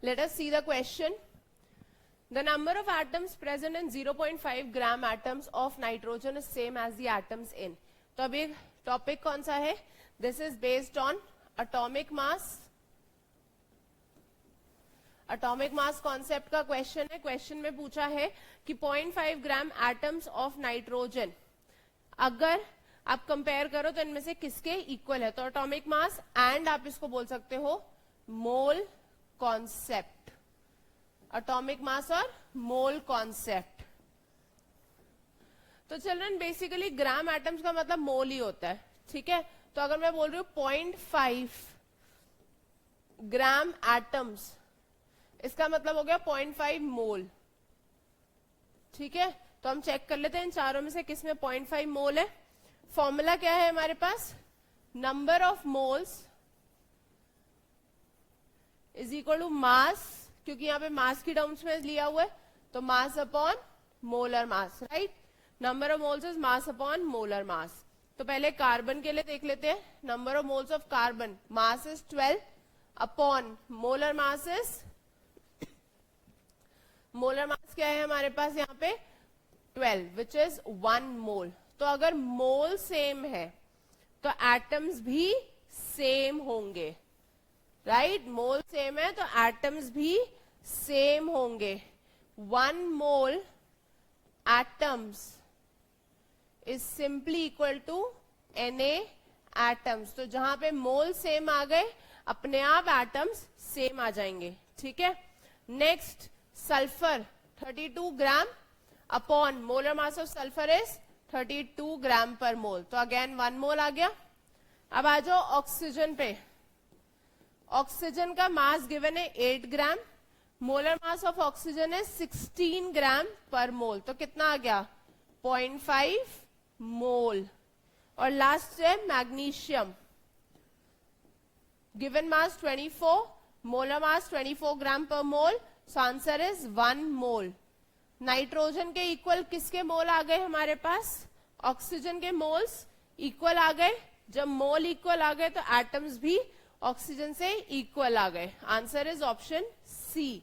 Let us see the question. The number of atoms present in 0.5 gram atoms of nitrogen is same as the atoms in. तो अभी topic कौन सा है? This is based on atomic mass. Atomic mass concept का question है. Question में पूछा है कि 0.5 ग्राम एटम्स ऑफ नाइट्रोजन अगर आप कंपेयर करो तो इनमें से किसके इक्वल है. तो एटॉमिक मास एंड आप इसको बोल सकते हो मोल कॉन्सेप्ट. एटॉमिक मास और मोल कॉन्सेप्ट. तो चिल्ड्रन बेसिकली ग्राम एटम्स का मतलब मोल ही होता है. ठीक है. तो अगर मैं बोल रही हूं 0.5 ग्राम एटम्स, इसका मतलब हो गया 0.5 मोल. ठीक है. तो हम चेक कर लेते हैं इन चारों में से किस में 0.5 मोल है. फॉर्मूला क्या है हमारे पास? Number of moles is equal to mass, क्योंकि यहां पे मास की टर्म्स में लिया हुआ है, तो mass upon molar mass. Right. Number of moles is mass upon molar mass. तो पहले कार्बन के लिए देख लेते हैं. Number of moles of carbon, mass is 12 upon molar mass is, molar mass क्या है हमारे पास यहाँ पे 12 विच इज 1 मोल. तो अगर मोल सेम है तो एटम्स भी सेम होंगे. राइट. मोल सेम है तो एटम्स भी सेम होंगे. 1 mole atoms is simply equal to Na atoms. तो जहां पे मोल सेम आ गए अपने आप एटम्स सेम आ जाएंगे. ठीक है. Next sulphur 32 gram upon molar mass of sulphur is 32 gram per मोल. तो अगेन 1 मोल आ गया. अब आ जाओ ऑक्सीजन पे. ऑक्सीजन का मास गिवन है 8 ग्राम. मोलर मास ऑफ ऑक्सीजन है 16 ग्राम पर मोल. तो कितना आ गया? 0.5 मोल. और लास्ट है magnesium. Given mass 24, molar mass 24 gram per mole. So answer is 1 mole. Nitrogen के इक्वल किसके मोल आ गए हमारे पास? ऑक्सीजन के मोल्स इक्वल आ गए. जब मोल इक्वल आ गए तो एटम्स भी ऑक्सीजन से इक्वल आ गए. Answer is option C.